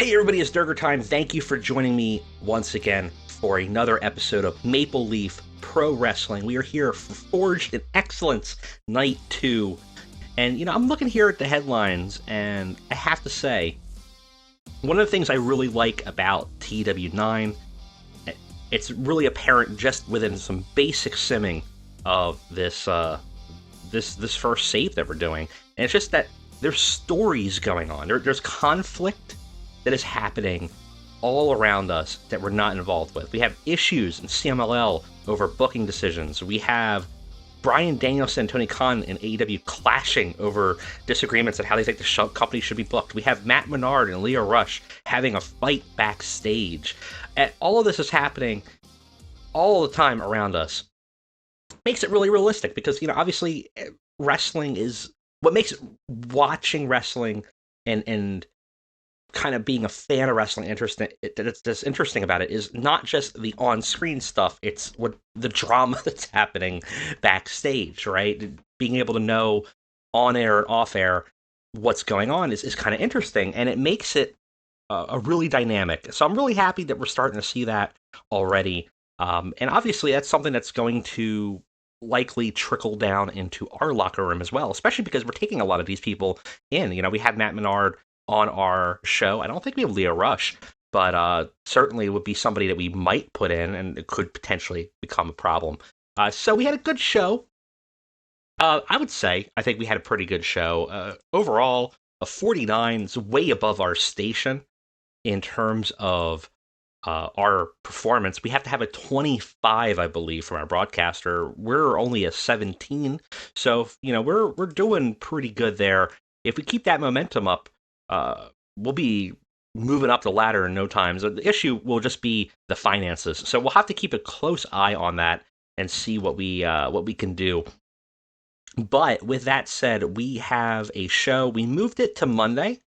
Hey everybody, it's Durger time. Thank you for joining me once again for another episode of Maple Leaf Pro Wrestling. We are here for Forged in Excellence Night 2. And, I'm looking here at the headlines, and I have to say, one of the things I really like about TEW9, it's really apparent just within some basic simming of this first save that we're doing. And it's just that there's stories going on. There's conflict that is happening all around us that we're not involved with. We have issues in CMLL over booking decisions. We have Bryan Danielson and Tony Khan in AEW clashing over disagreements on how they think the company should be booked. We have Matt Menard and Leo Rush having a fight backstage. And all of this is happening all the time around us. Makes it really realistic because, obviously wrestling is what makes watching wrestling and kind of being a fan of wrestling interesting. That's interesting about it is not just the on-screen stuff; it's what the drama that's happening backstage, right? Being able to know on air and off air what's going on is kind of interesting, and it makes it a really dynamic. So I'm really happy that we're starting to see that already, and obviously that's something that's going to likely trickle down into our locker room as well, especially because we're taking a lot of these people in. We had Matt Menard on our show. I don't think we have Leo Rush, but certainly would be somebody that we might put in, and it could potentially become a problem. So we had a good show. I would say, I think we had a pretty good show. Overall, a 49 is way above our station in terms of our performance. We have to have a 25, I believe, from our broadcaster. We're only a 17, so we're doing pretty good there. If we keep that momentum up, we'll be moving up the ladder in no time. So the issue will just be the finances. So we'll have to keep a close eye on that and see what we can do. But with that said, we have a show. We moved it to Monday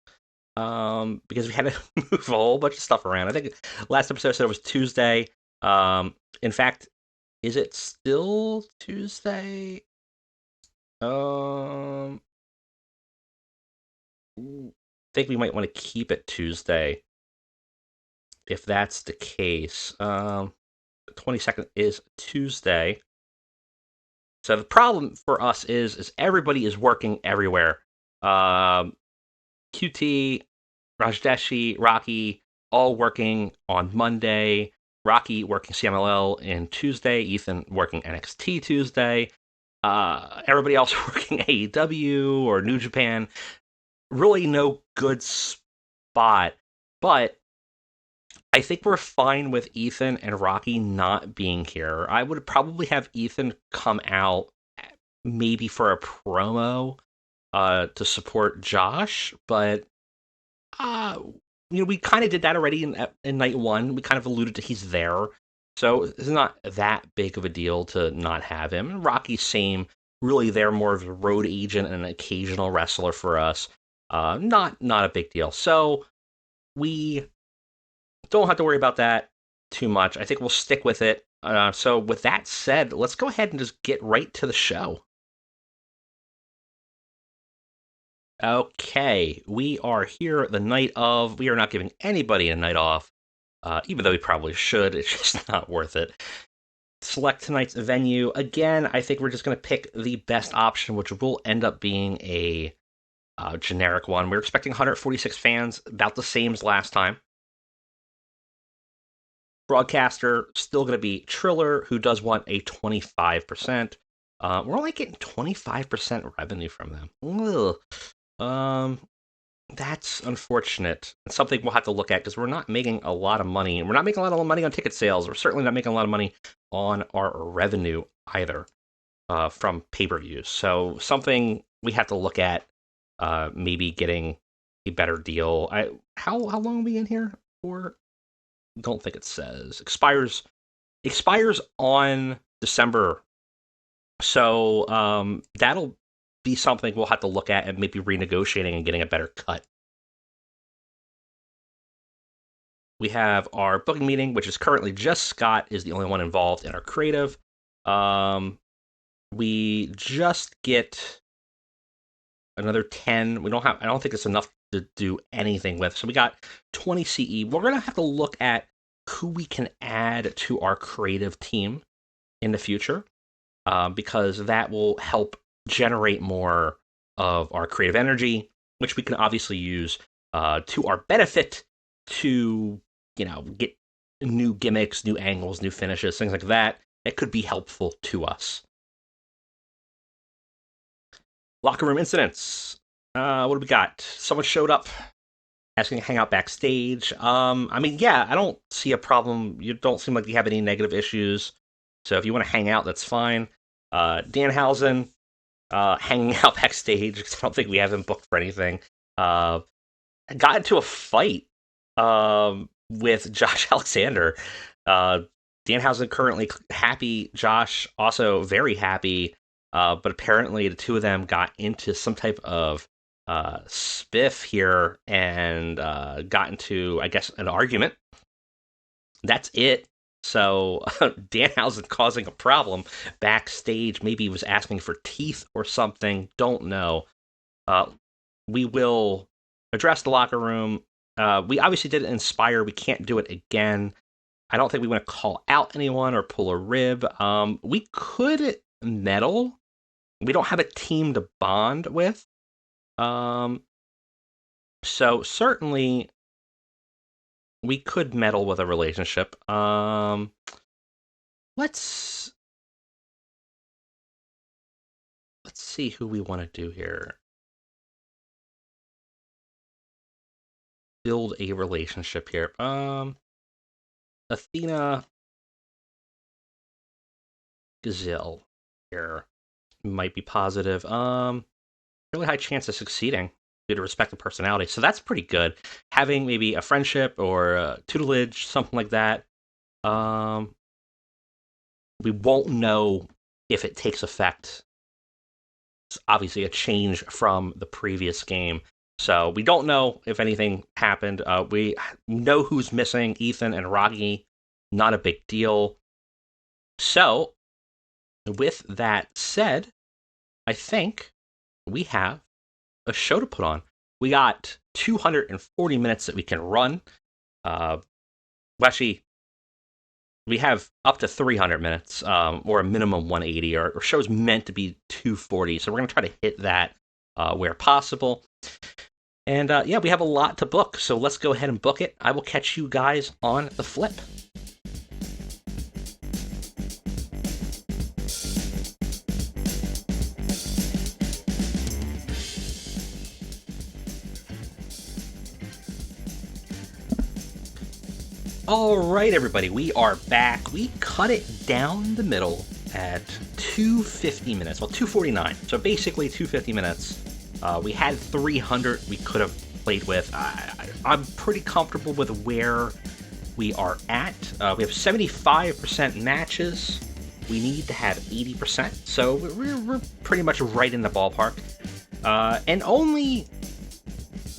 because we had to move a whole bunch of stuff around. I think last episode said it was Tuesday. In fact, is it still Tuesday? I think we might want to keep it Tuesday if that's the case. The 22nd is Tuesday. So the problem for us is everybody is working everywhere. QT, Rajdeshi, Rocky, all working on Monday. Rocky working CMLL in Tuesday. Ethan working NXT Tuesday. Everybody else working AEW or New Japan. Really no good spot, but I think we're fine with Ethan and Rocky not being here. I would probably have Ethan come out maybe for a promo to support Josh, but we kind of did that already in night one. We kind of alluded to he's there, so it's not that big of a deal to not have him. And Rocky's same, really there more of a road agent and an occasional wrestler for us. Not a big deal. So we don't have to worry about that too much. I think we'll stick with it. So with that said, let's go ahead and just get right to the show. Okay, we are here the night of. We are not giving anybody a night off, even though we probably should. It's just not worth it. Select tonight's venue. Again, I think we're just going to pick the best option, which will end up being a generic one. We're expecting 146 fans, about the same as last time. Broadcaster, still going to be Triller, who does want a 25%. We're only getting 25% revenue from them. That's unfortunate. It's something we'll have to look at because we're not making a lot of money. We're not making a lot of money on ticket sales. We're certainly not making a lot of money on our revenue either from pay-per-views. So something we have to look at. Maybe getting a better deal. How long are we in here for? Don't think it says. Expires on December. So that'll be something we'll have to look at and maybe renegotiating and getting a better cut. We have our booking meeting, which is currently just Scott is the only one involved in our creative. We just get another 10. I don't think it's enough to do anything with. So we got 20 CE. We're going to have to look at who we can add to our creative team in the future, because that will help generate more of our creative energy, which we can obviously use to our benefit to, get new gimmicks, new angles, new finishes, things like that. That could be helpful to us. Locker room incidents. What do we got? Someone showed up asking to hang out backstage. I don't see a problem. You don't seem like you have any negative issues. So if you want to hang out, that's fine. Danhausen hanging out backstage, because I don't think we have him booked for anything. Got into a fight with Josh Alexander. Danhausen currently happy. Josh also very happy. But apparently the two of them got into some type of spiff here and got into, I guess, an argument. That's it. So Danhausen causing a problem backstage. Maybe he was asking for teeth or something. Don't know. We will address the locker room. We obviously did Inspire. We can't do it again. I don't think we want to call out anyone or pull a rib. We could meddle. We don't have a team to bond with. So certainly we could meddle with a relationship. Let's see who we want to do here. Build a relationship here. Athena, Gazelle here might be positive. Really high chance of succeeding due to respective personality. So that's pretty good. Having maybe a friendship or a tutelage, something like that. We won't know if it takes effect. It's obviously a change from the previous game. So we don't know if anything happened. We know who's missing, Ethan and Rocky. Not a big deal. So, with that said, I think we have a show to put on. We got 240 minutes that we can run. Actually, we have up to 300 minutes, or a minimum 180. Our show's meant to be 240, so we're going to try to hit that where possible. And we have a lot to book, so let's go ahead and book it. I will catch you guys on the flip. All right, everybody, we are back. We cut it down the middle at 250 minutes, well, 249. So basically 250 minutes. We had 300 we could have played with. I'm pretty comfortable with where we are at. We have 75% matches. We need to have 80%, so we're pretty much right in the ballpark. And only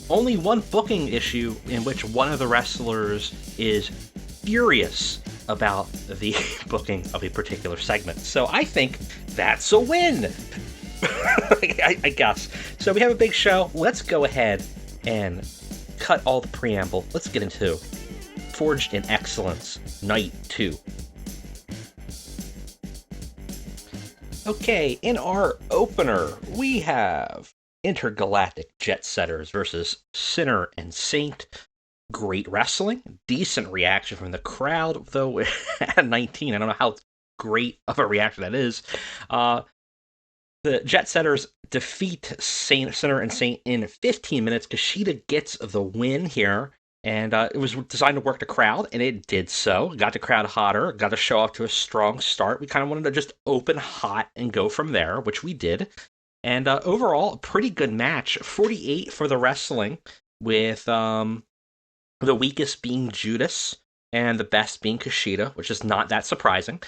one booking issue in which one of the wrestlers is furious about the booking of a particular segment. So I think that's a win. I guess. So we have a big show. Let's go ahead and cut all the preamble. Let's get into Forged in Excellence, Night 2. Okay, in our opener, we have Intergalactic Jet Setters versus Sinner and Saint. Great wrestling, decent reaction from the crowd, though at 19, I don't know how great of a reaction that is. The Jet Setters defeat Sinner and Saint in 15 minutes. Kushida gets the win here, and it was designed to work the crowd, and it did so. Got the crowd hotter, got the show off to a strong start. We kind of wanted to just open hot and go from there, which we did. And overall, a pretty good match. 48 for the wrestling, with the weakest being Judas and the best being Kushida, which is not that surprising.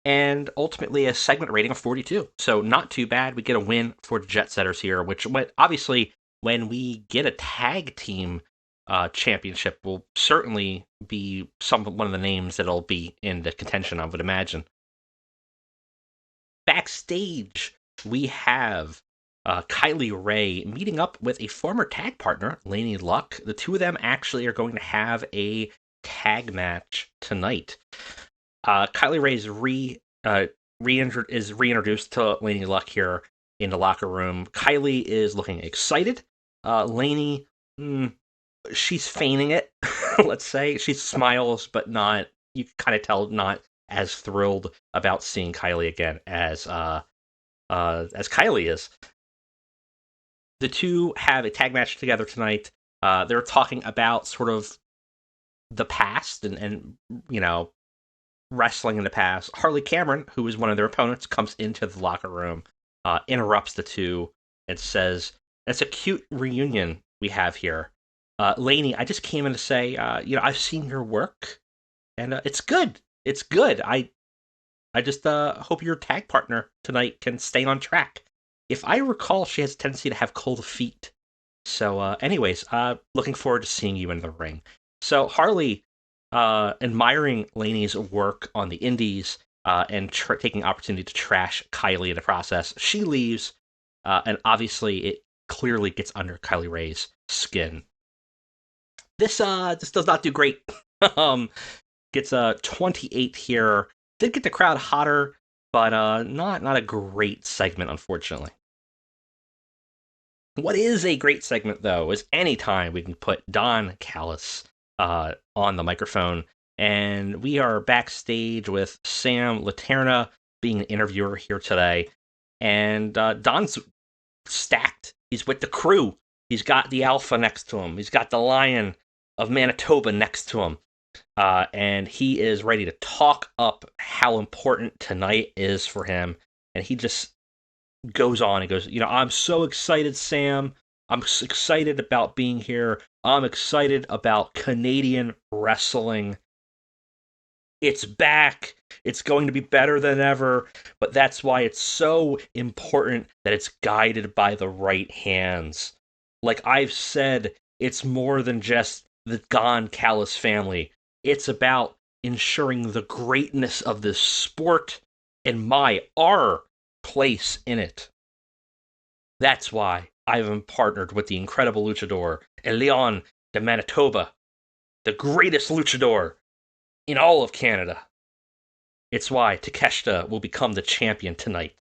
And ultimately a segment rating of 42. So not too bad. We get a win for the Jet Setters here, which obviously when we get a tag team championship will certainly be one of the names that'll be in the contention, I would imagine. Backstage, we have Kylie Ray meeting up with a former tag partner, Laney Luck. The two of them actually are going to have a tag match tonight. Kylie Ray is reintroduced to Laney Luck here in the locker room. Kylie is looking excited. Laney, she's feigning it. Let's say she smiles, but not. You can kind of tell not as thrilled about seeing Kylie again as Kylie is. The two have a tag match together tonight. They're talking about sort of the past and wrestling in the past. Harley Cameron, who is one of their opponents, comes into the locker room, interrupts the two, and says, "It's a cute reunion we have here. Laney, I just came in to say, I've seen your work, and it's good. It's good. I just hope your tag partner tonight can stay on track. If I recall, she has a tendency to have cold feet. So, anyways, looking forward to seeing you in the ring." So Harley, admiring Laney's work on the indies and taking opportunity to trash Kylie in the process, she leaves, and obviously it clearly gets under Kylie Ray's skin. This does not do great. Gets a 28 here. Did get the crowd hotter, but not a great segment, unfortunately. What is a great segment, though, is anytime we can put Don Callis on the microphone, and we are backstage with Sam Laterna being an interviewer here today, and Don's stacked. He's with the crew. He's got the Alpha next to him. He's got the Lion of Manitoba next to him. And he is ready to talk up how important tonight is for him. And he just goes on and goes, "I'm so excited, Sam. I'm excited about being here. I'm excited about Canadian wrestling. It's back. It's going to be better than ever. But that's why it's so important that it's guided by the right hands. Like I've said, it's more than just the Don Callis family. It's about ensuring the greatness of this sport and our place in it. That's why I've been partnered with the incredible luchador, Elion de Manitoba, the greatest luchador in all of Canada. It's why Takeshita will become the champion tonight."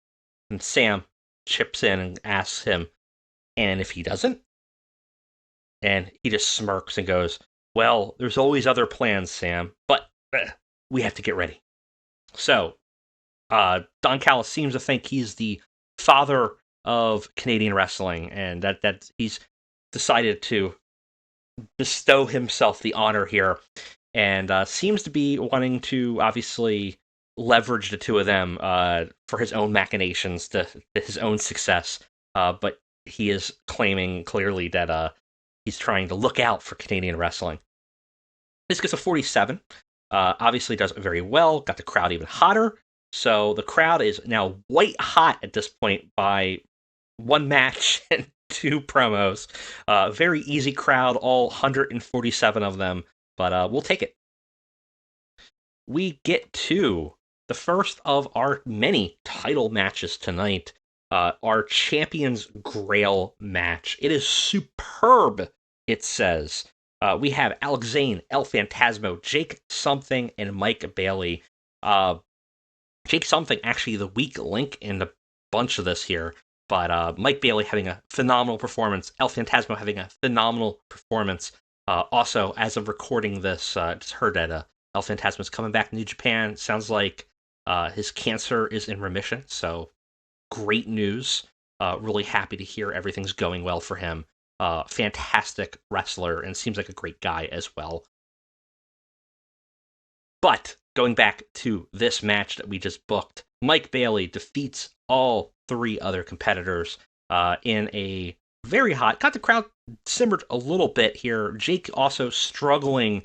And Sam chips in and asks him, "And if he doesn't?" And he just smirks and goes, "Well, there's always other plans, Sam, but we have to get ready." So, Don Callis seems to think he's the father of Canadian wrestling, and that he's decided to bestow himself the honor here, and seems to be wanting to obviously leverage the two of them for his own machinations, to his own success. But he is claiming clearly that he's trying to look out for Canadian wrestling. This gets a 47. Obviously does very well. Got the crowd even hotter. So the crowd is now white hot at this point by one match and two promos. Very easy crowd, all 147 of them. But we'll take it. We get to the first of our many title matches tonight. Our Champions Grail match. It is superb, it says. We have Alex Zane, El Phantasmo, Jake Something, and Mike Bailey. Jake Something actually the weak link in the bunch of this here, but Mike Bailey having a phenomenal performance, El Phantasmo having a phenomenal performance. Also, as of recording this, just heard that El Phantasmo is coming back to New Japan. Sounds like his cancer is in remission, so great news. Really happy to hear everything's going well for him. Fantastic wrestler, and seems like a great guy as well. But going back to this match that we just booked, Mike Bailey defeats all three other competitors in a very hot. Got the crowd simmered a little bit here. Jake also struggling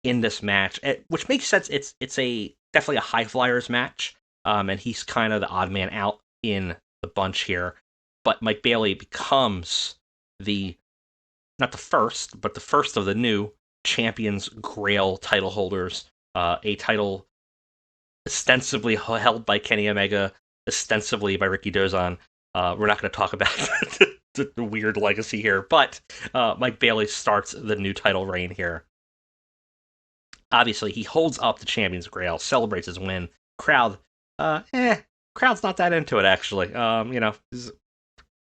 in this match, which makes sense. It's definitely a high flyers match, and he's kind of the odd man out in the bunch here. But Mike Bailey becomes not the first, but the first of the new Champions Grail title holders. A title ostensibly held by Kenny Omega, ostensibly by Ricky Dozan. We're not going to talk about the weird legacy here, but Mike Bailey starts the new title reign here. Obviously, he holds up the champion's Grail, celebrates his win. Crowd's not that into it, actually. He's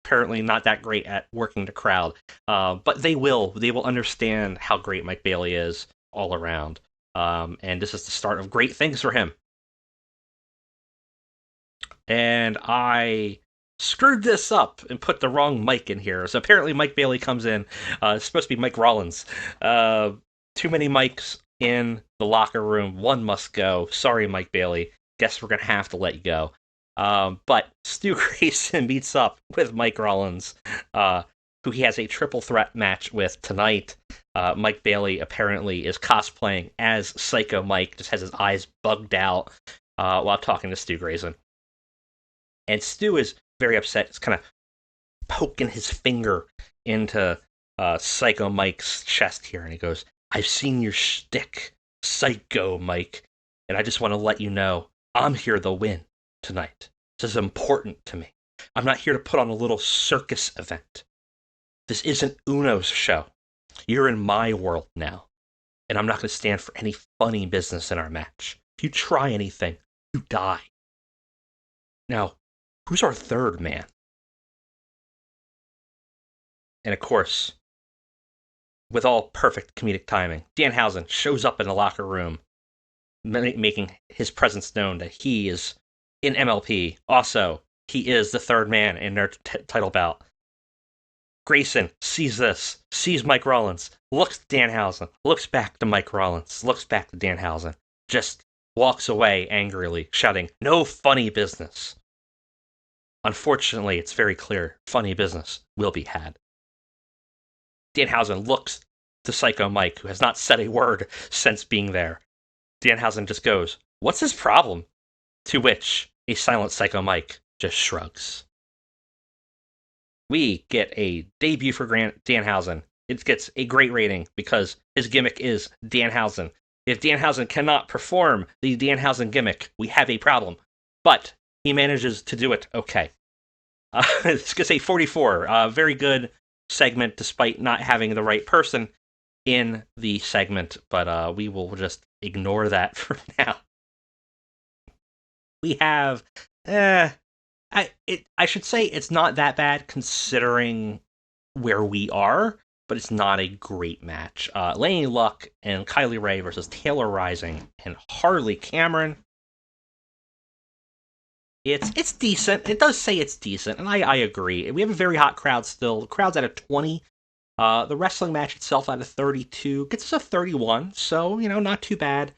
apparently not that great at working the crowd. But they will understand how great Mike Bailey is all around. And this is the start of great things for him. And I screwed this up and put the wrong Mike in here. So apparently Mike Bailey comes in. It's supposed to be Mike Rollins. Too many mics in the locker room. One must go. Sorry, Mike Bailey. Guess we're going to have to let you go. But Stu Grayson meets up with Mike Rollins, who he has a triple threat match with tonight. Mike Bailey apparently is cosplaying as Psycho Mike, just has his eyes bugged out while talking to Stu Grayson. And Stu is very upset. He's kind of poking his finger into Psycho Mike's chest here, and he goes, "I've seen your shtick, Psycho Mike, and I just want to let you know I'm here to win tonight. This is important to me. I'm not here to put on a little circus event. This isn't Uno's show. You're in my world now, and I'm not going to stand for any funny business in our match. If you try anything, you die. Now, who's our third man?" And of course, with all perfect comedic timing, Danhausen shows up in the locker room, making his presence known that he is in MLP. Also, he is the third man in their title bout. Grayson sees this, sees Mike Rollins, looks at Danhausen, looks back to Mike Rollins, looks back to Danhausen, just walks away angrily, shouting, "No funny business." Unfortunately, it's very clear funny business will be had. Danhausen looks to Psycho Mike, who has not said a word since being there. Danhausen just goes, "What's his problem?" To which a silent Psycho Mike just shrugs. We get a debut for Danhausen. It gets a great rating because his gimmick is Danhausen. If Danhausen cannot perform the Danhausen gimmick, we have a problem. But he manages to do it okay. This gets a 44. Very good segment despite not having the right person in the segment, but we will just ignore that for now. We have, I should say it's not that bad considering where we are, but it's not a great match. Lady Luck and Kylie Ray versus Taylor Rising and Harley Cameron. It's decent. It does say it's decent, and I agree. We have a very hot crowd still. The crowd's at a 20. The wrestling match itself at a 32. Gets us a 31, so, not too bad.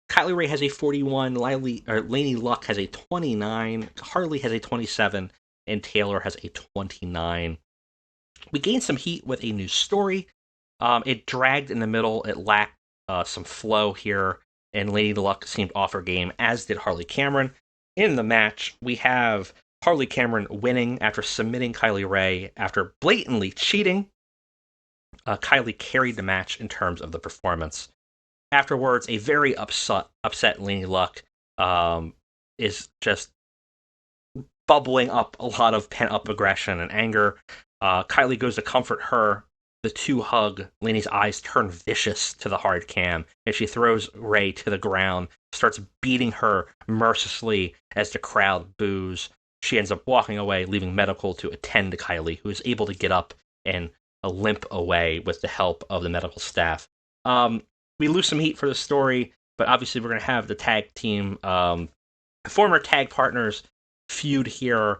Kylie Ray has a 41, Lady Luck has a 29, Harley has a 27, and Taylor has a 29. We gained some heat with a new story. It dragged in the middle. It lacked some flow here, and Lady Luck seemed off her game, as did Harley Cameron. In the match, we have Harley Cameron winning after submitting Kylie Ray after blatantly cheating. Kylie carried the match in terms of the performance. Afterwards, a very upset Lady Luck is just bubbling up a lot of pent-up aggression and anger. Kylie goes to comfort her. The two hug. Lainey's eyes turn vicious to the hard cam, and she throws Ray to the ground, starts beating her mercilessly as the crowd boos. She ends up walking away, leaving medical to attend to Kylie, who is able to get up and limp away with the help of the medical staff. We lose some heat for the story, but obviously we're going to have the tag team, former tag partners feud here.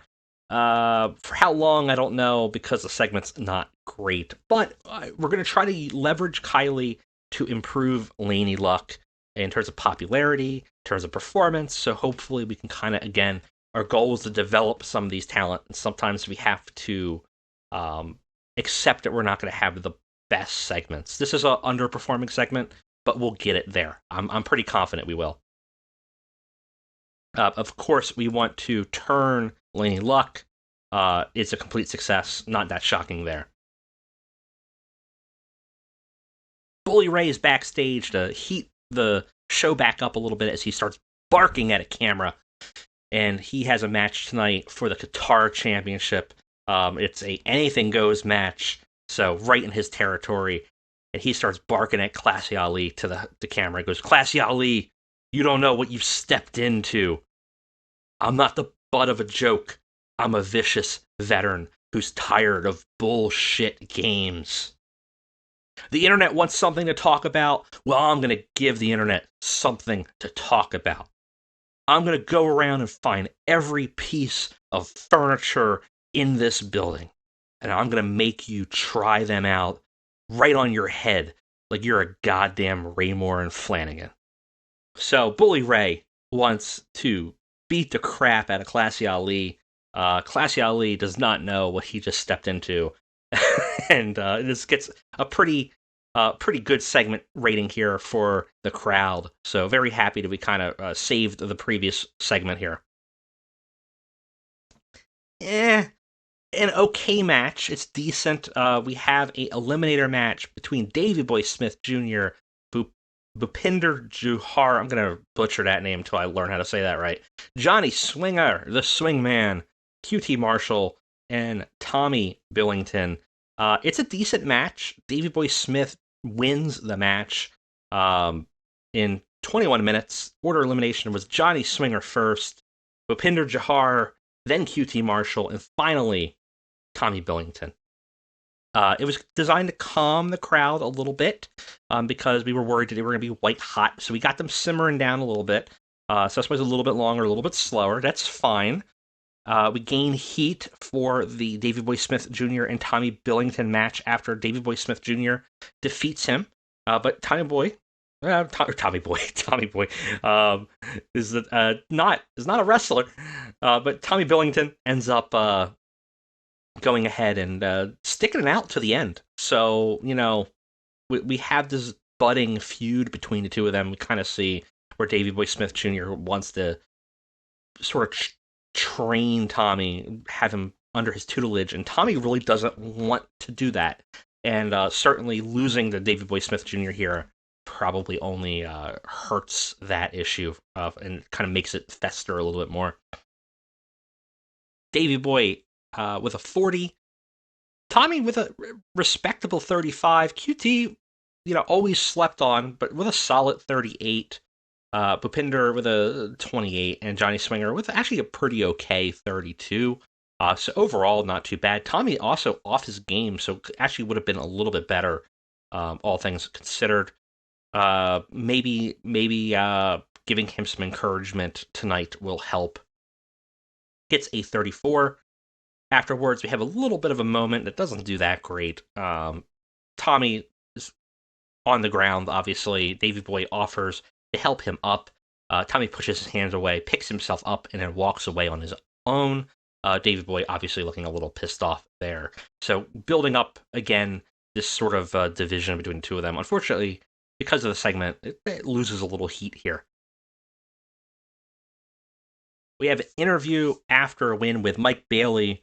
For how long, I don't know, because the segment's not great. But we're going to try to leverage Kylie to improve Lady Luck in terms of popularity, in terms of performance. So hopefully we can kind of, again, our goal is to develop some of these talent. And sometimes we have to accept that we're not going to have the best segments. This is an underperforming segment, but we'll get it there. I'm pretty confident we will. Of course, we want to turn Lady Luck. It's a complete success. Not that shocking there. Bully Ray is backstage to heat the show back up a little bit as he starts barking at a camera. and he has a match tonight for the Qatar Championship. It's a anything goes match, so right in his territory. And he starts barking at Classy Ali to the camera. He goes, "Classy Ali, you don't know what you've stepped into. I'm not the butt of a joke. I'm a vicious veteran who's tired of bullshit games. The internet wants something to talk about. Well, I'm going to give the internet something to talk about. I'm going to go around and find every piece of furniture in this building, and I'm going to make you try them out right on your head like you're a goddamn Raymore and Flanagan." So Bully Ray wants to beat the crap out of Classy Ali. Classy Ali does not know what he just stepped into. And this gets a pretty good segment rating here for the crowd. So very happy to be kind of saved the previous segment here. An okay match. It's decent. We have a Eliminator match between Davey Boy Smith Jr., Bhupinder Juhar, I'm going to butcher that name until I learn how to say that right, Johnny Swinger, the Swingman, QT Marshall, and Tommy Billington. It's a decent match. Davey Boy Smith wins the match in 21 minutes. Order elimination was Johnny Swinger first, Bhupinder Juhar, then QT Marshall, and finally Tommy Billington. It was designed to calm the crowd a little bit because we were worried that they were going to be white hot. So we got them simmering down a little bit. So that's why it's a little bit longer, a little bit slower. That's fine. We gain heat for the Davey Boy Smith Jr. and Tommy Billington match after Davey Boy Smith Jr. defeats him. But Tommy Boy is not a wrestler. But Tommy Billington ends up going ahead and sticking it out to the end. So, we have this budding feud between the two of them. We kind of see where Davey Boy Smith Jr. wants to sort of train Tommy, have him under his tutelage, and Tommy really doesn't want to do that. And certainly losing to Davey Boy Smith Jr. here probably only hurts that issue and kind of makes it fester a little bit more. Davey Boy with a 40, Tommy with a respectable 35, QT, always slept on, but with a solid 38, Bhupinder with a 28, and Johnny Swinger with actually a pretty okay 32. So overall, not too bad. Tommy also off his game, so actually would have been a little bit better, all things considered. Maybe giving him some encouragement tonight will help. Gets a 34. Afterwards, we have a little bit of a moment that doesn't do that great. Tommy is on the ground, obviously. Davey Boy offers to help him up. Tommy pushes his hands away, picks himself up, and then walks away on his own. Davey Boy obviously looking a little pissed off there. So building up, again, this sort of division between the two of them. Unfortunately, because of the segment, it loses a little heat here. We have an interview after a win with Mike Bailey.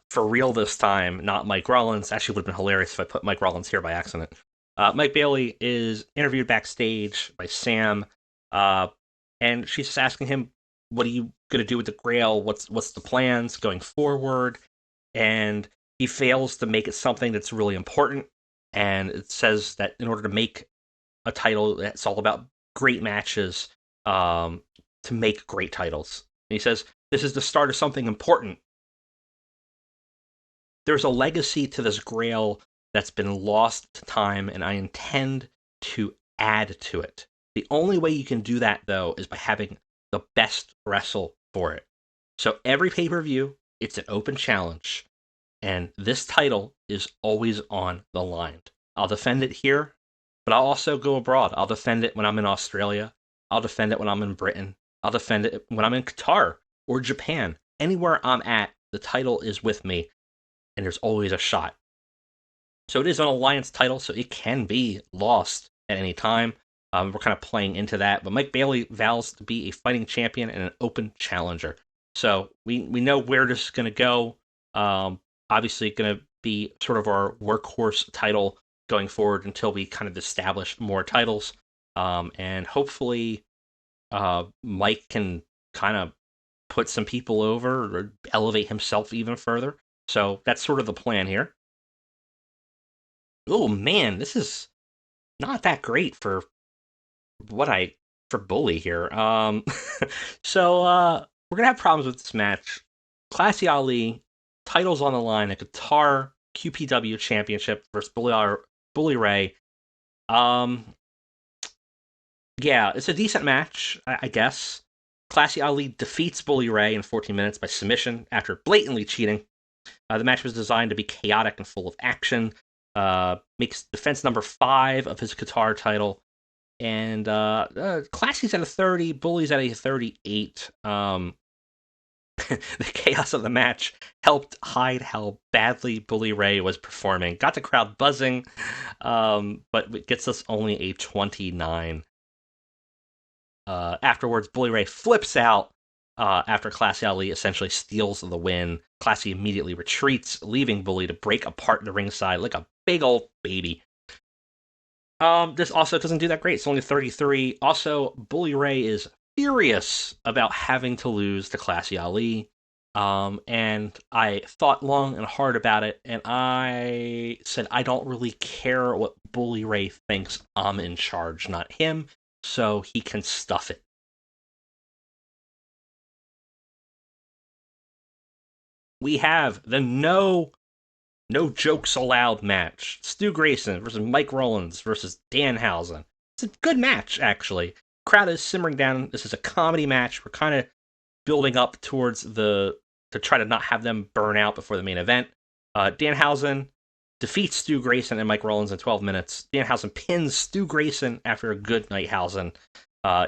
For real this time, not Mike Rollins. Actually, would have been hilarious if I put Mike Rollins here by accident. Mike Bailey is interviewed backstage by Sam, and she's just asking him, "What are you going to do with the Grail? What's the plans going forward?" And he fails to make it something that's really important. And it says that in order to make a title, it's all about great matches to make great titles. And he says, "This is the start of something important. There's a legacy to this Grail that's been lost to time, and I intend to add to it. The only way you can do that, though, is by having the best wrestle for it. So every pay-per-view, it's an open challenge, and this title is always on the line. I'll defend it here, but I'll also go abroad. I'll defend it when I'm in Australia. I'll defend it when I'm in Britain. I'll defend it when I'm in Qatar or Japan. Anywhere I'm at, the title is with me, and there's always a shot." So it is an alliance title, so it can be lost at any time. We're kind of playing into that, but Mike Bailey vows to be a fighting champion and an open challenger. So we know where this is going to go. Obviously, going to be sort of our workhorse title going forward until we kind of establish more titles. And hopefully, Mike can kind of put some people over or elevate himself even further. So that's sort of the plan here. Oh man, this is not that great for what I for Bully here. So we're gonna have problems with this match. Classy Ali, titles on the line, a Qatar QPW Championship versus Bully Ray. Um, yeah, it's a decent match, I guess. Classy Ali defeats Bully Ray in 14 minutes by submission after blatantly cheating. The match was designed to be chaotic and full of action. Makes defense number 5 of his Qatar title. And Classy's at a 30, Bully's at a 38. The chaos of the match helped hide how badly Bully Ray was performing. Got the crowd buzzing, but it gets us only a 29. Afterwards, Bully Ray flips out after Classy Ali essentially steals the win. Classy immediately retreats, leaving Bully to break apart the ringside like a big old baby. This also doesn't do that great. It's only 33. Also, Bully Ray is furious about having to lose to Classy Ali. And I thought long and hard about it, and I said I don't really care what Bully Ray thinks. I'm in charge, not him, so he can stuff it. We have the no jokes allowed match. Stu Grayson versus Mike Rollins versus Danhausen. It's a good match, actually. Crowd is simmering down. This is a comedy match. We're kind of building up towards to try to not have them burn out before the main event. Danhausen defeats Stu Grayson and Mike Rollins in 12 minutes. Danhausen pins Stu Grayson after a good Nighthausen.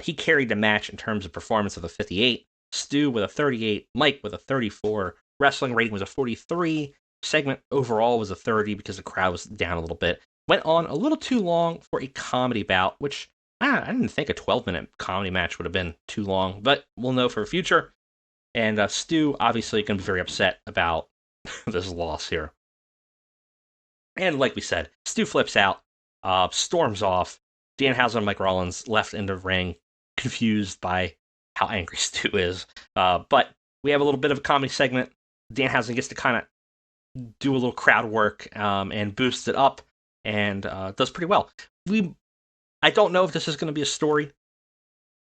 He carried the match in terms of performance of the 58. Stu with a 38, Mike with a 34. Wrestling rating was a 43. Segment overall was a 30 because the crowd was down a little bit. Went on a little too long for a comedy bout, which I didn't think a 12-minute comedy match would have been too long, but we'll know for the future. And Stu obviously going to be very upset about this loss here. And like we said, Stu flips out, storms off. Danhausen and Mike Rollins left in the ring, confused by how angry Stu is. But we have a little bit of a comedy segment. Danhausen gets to kind of do a little crowd work and boosts it up, and does pretty well. I don't know if this is going to be a story,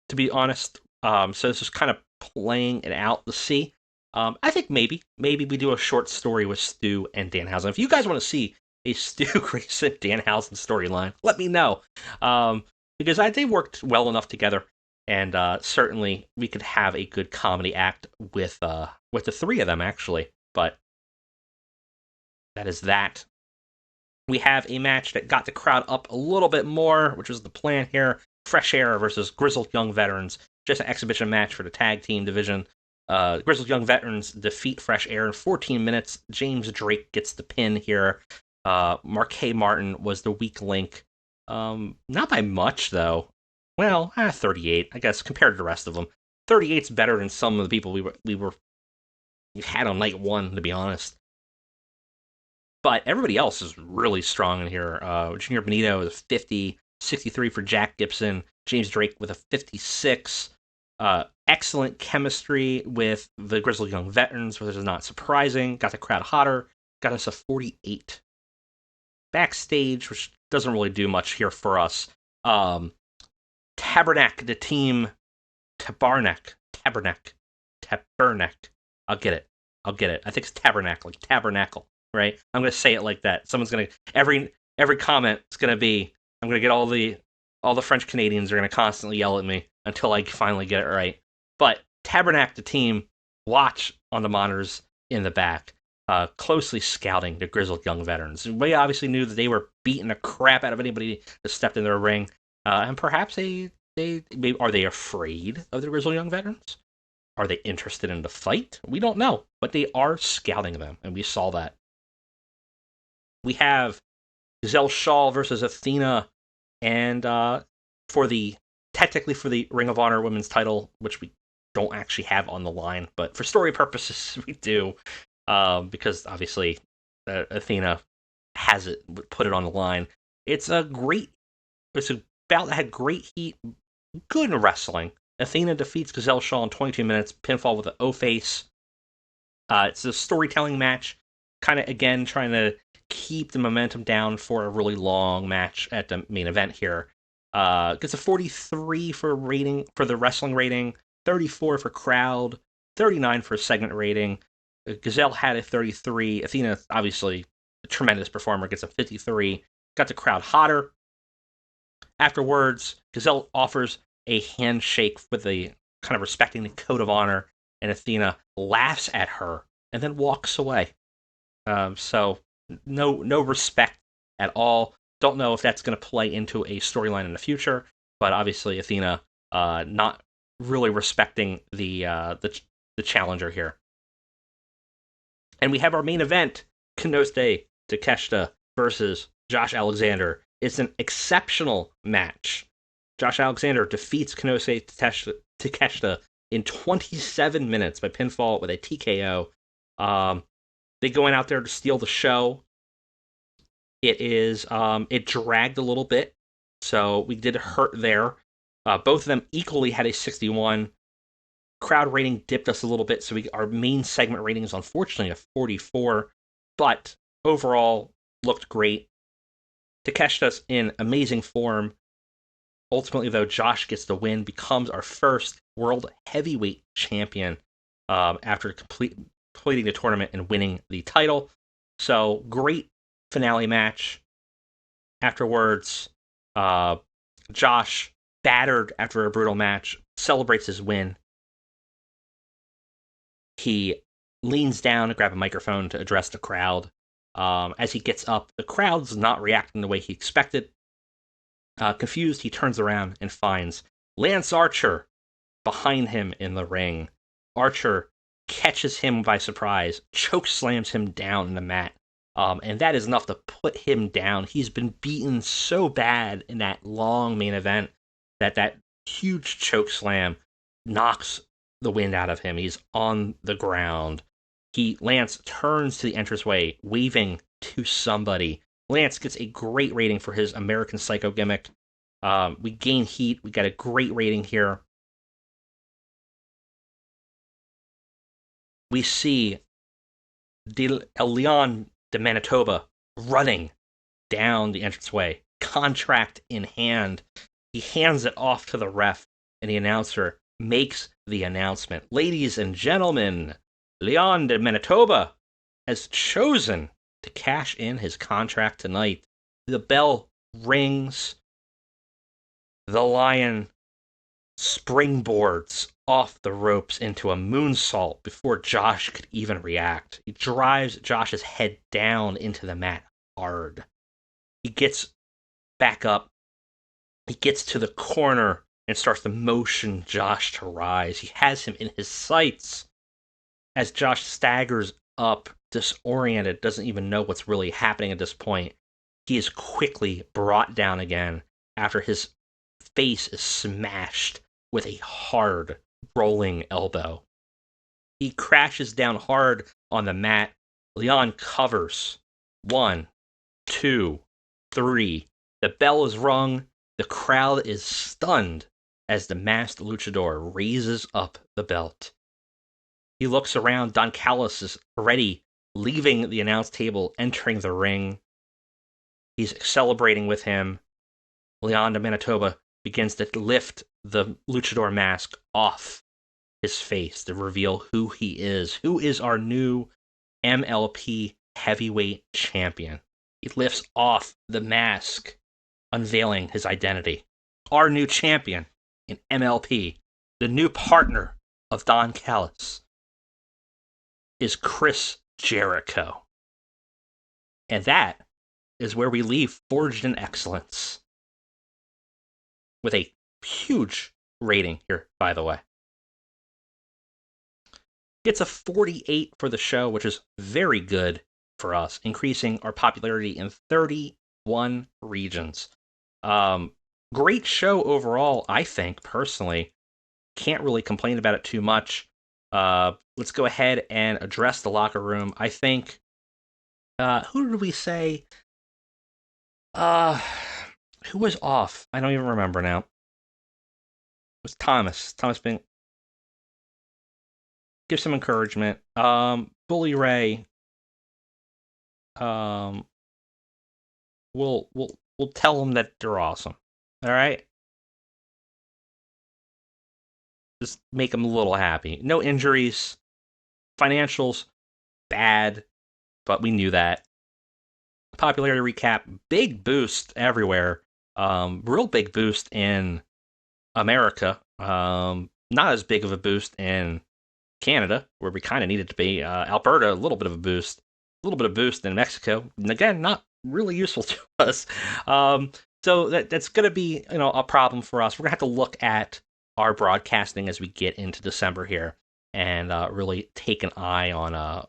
to be honest. So this is kind of playing it out to see. I think maybe we do a short story with Stu and Danhausen. If you guys want to see a Stu Grayson Danhausen storyline, let me know. Because they worked well enough together, and certainly we could have a good comedy act with the three of them, actually. But that is that. We have a match that got the crowd up a little bit more, which was the plan here. Fresh Air versus Grizzled Young Veterans. Just an exhibition match for the tag team division. Grizzled Young Veterans defeat Fresh Air in 14 minutes. James Drake gets the pin here. Marquet Martin was the weak link. Not by much, though. Well, 38, I guess, compared to the rest of them. 38's better than some of the people we had on night one, to be honest. But everybody else is really strong in here. Junior Benito is 50, 63 for Jack Gibson. James Drake with a 56. Excellent chemistry with the Grizzled Young Veterans, which is not surprising. Got the crowd hotter. Got us a 48. Backstage, which doesn't really do much here for us. Tabernacle, the team. Tabernacle. I'll get it. I think it's tabernacle. Right? I'm going to say it like that. Someone's going to every comment is going to be. I'm going to get all the French Canadians are going to constantly yell at me until I finally get it right. But Tabernacle, the team, watch on the monitors in the back, closely scouting the Grizzled Young Veterans. We obviously knew that they were beating the crap out of anybody that stepped in their ring, and perhaps are they afraid of the Grizzled Young Veterans? Are they interested in the fight? We don't know, but they are scouting them, and we saw that. We have Gazelle Shaw versus Athena, and technically for the Ring of Honor Women's title, which we don't actually have on the line, but for story purposes we do, because obviously Athena has it, put it on the line. It's a bout that had great heat, good in wrestling. Athena defeats Gazelle Shaw in 22 minutes, pinfall with an O-face. It's a storytelling match, kind of, again, trying to keep the momentum down for a really long match at the main event here. Gets a 43 for the wrestling rating, 34 for crowd, 39 for segment rating. Gazelle had a 33. Athena, obviously a tremendous performer, gets a 53. Got the crowd hotter. Afterwards, Gazelle offers a handshake with a kind of respecting the code of honor, and Athena laughs at her and then walks away. So no respect at all. Don't know if that's going to play into a storyline in the future, but obviously Athena not really respecting the challenger here. And we have our main event, Kostes Takeshita versus Josh Alexander. It's an exceptional match. Josh Alexander defeats Kostes Takeshita in 27 minutes by pinfall with a TKO. They go in out there to steal the show. It dragged a little bit, so we did hurt there. Both of them equally had a 61. Crowd rating dipped us a little bit, so our main segment rating is unfortunately a 44, but overall looked great. Takeshita's in amazing form. Ultimately, though, Josh gets the win, becomes our first World Heavyweight Champion after completing the tournament and winning the title. So, great finale match. Afterwards, Josh, battered after a brutal match, celebrates his win. He leans down to grab a microphone to address the crowd. As he gets up, the crowd's not reacting the way he expected. Confused, he turns around and finds Lance Archer behind him in the ring. Archer catches him by surprise, choke slams him down in the mat, and that is enough to put him down. He's been beaten so bad in that long main event that huge choke slam knocks the wind out of him. He's on the ground. Lance turns to the entranceway, waving to somebody. Lance gets a great rating for his American Psycho gimmick. We gain heat. We got a great rating here. We see Leon de Manitoba running down the entranceway, contract in hand. He hands it off to the ref, and the announcer makes the announcement. Ladies and gentlemen, Leon de Manitoba has chosen to cash in his contract tonight. The bell rings. The Lion springboards off the ropes into a moonsault before Josh could even react. He drives Josh's head down into the mat hard. He gets back up. He gets to the corner and starts to motion Josh to rise. He has him in his sights. As Josh staggers up, disoriented, doesn't even know what's really happening at this point, he is quickly brought down again after his face is smashed with a hard, rolling elbow. He crashes down hard on the mat. Leon covers. 1, 2, 3. The bell is rung. The crowd is stunned as the masked luchador raises up the belt. He looks around. Don Callis is already leaving the announce table, entering the ring. He's celebrating with him. Leon de Manitoba begins to lift the luchador mask off his face to reveal who he is. Who is our new MLP Heavyweight Champion? He lifts off the mask, unveiling his identity. Our new champion in MLP, the new partner of Don Callis, is Chris Jericho. And that is where we leave Forged in Excellence. With a huge rating here, by the way. Gets a 48 for the show, which is very good for us, increasing our popularity in 31 regions. Great show overall, I think, personally. Can't really complain about it too much. Let's go ahead and address the locker room. I think, who did we say? Who was off? I don't even remember now. was Thomas. Thomas being give some encouragement. Bully Ray. We'll tell them that they're awesome. All right. Just make them a little happy. No injuries. Financials bad, but we knew that. Popularity recap, big boost everywhere. Real big boost in America. Not as big of a boost in Canada, where we kind of needed to be. Alberta, a little bit of a boost. A little bit of boost in Mexico. And again, not really useful to us. So that's going to be a problem for us. We're going to have to look at our broadcasting as we get into December here and really take an eye on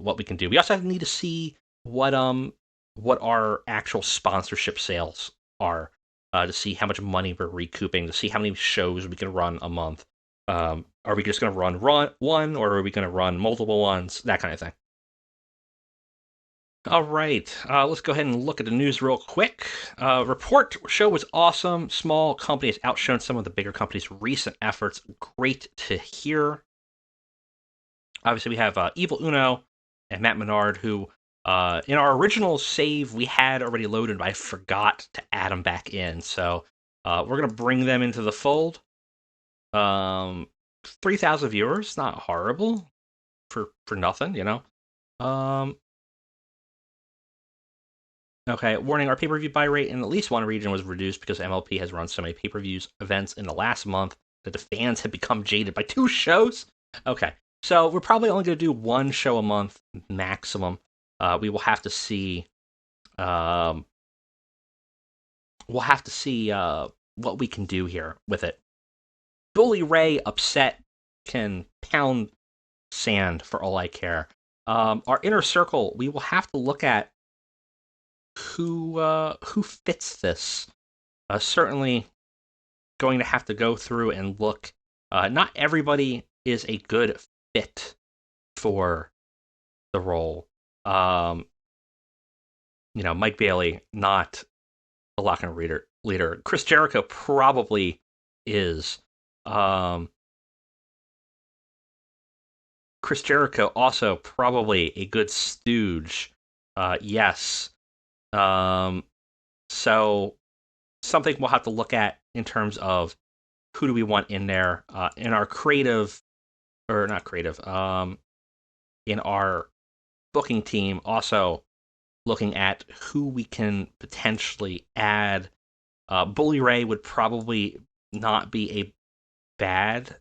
what we can do. We also need to see what our actual sponsorship sales are, to see how much money we're recouping, to see how many shows we can run a month. Are we just going to run one, or are we going to run multiple ones? That kind of thing. All right, let's go ahead and look at the news real quick. Report show was awesome. Small company has outshone some of the bigger companies' recent efforts. Great to hear. Obviously, we have Evil Uno and Matt Menard, who in our original save we had already loaded, but I forgot to add them back in. So we're going to bring them into the fold. 3,000 viewers, not horrible for nothing, Okay, warning, our pay-per-view buy rate in at least one region was reduced because MLP has run so many pay-per-views events in the last month that the fans have become jaded by 2 shows. Okay, so we're probably only going to do 1 show a month maximum. We will have to see. We'll have to see what we can do here with it. Bully Ray upset can pound sand for all I care. Our inner circle, we will have to look at who fits this. Certainly going to have to go through and look. Not everybody is a good fit for the role. Mike Bailey, not a locker room leader. Chris Jericho probably is. Chris Jericho also probably a good stooge. Yes. So something we'll have to look at in terms of who do we want in there, in our creative, or not creative, in our booking team, also looking at who we can potentially add. Bully Ray would probably not be a bad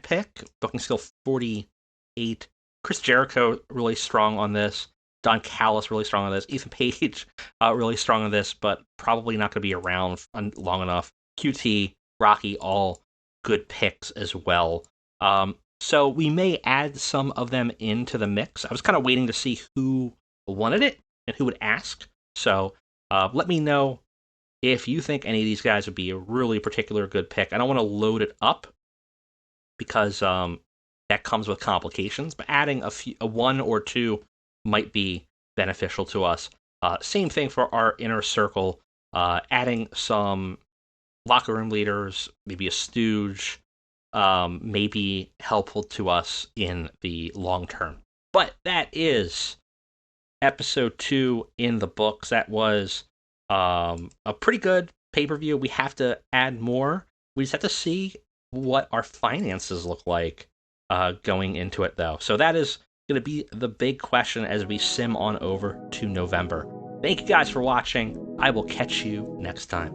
pick. Booking skill 48. Chris Jericho really strong on this. Don Callis really strong on this. Ethan Page really strong on this, but probably not going to be around long enough. QT, Rocky, all good picks as well. So we may add some of them into the mix. I was kind of waiting to see who wanted it and who would ask. So let me know if you think any of these guys would be a really particular good pick. I don't want to load it up because that comes with complications, but adding a 1 or 2 might be beneficial to us. Same thing for our inner circle. Adding some locker room leaders, maybe a stooge, may be helpful to us in the long term. But that is episode 2 in the books. That was a pretty good pay-per-view. We have to add more. We just have to see what our finances look like going into it, though. So that is going to be the big question as we sim on over to November. Thank you guys for watching. I will catch you next time.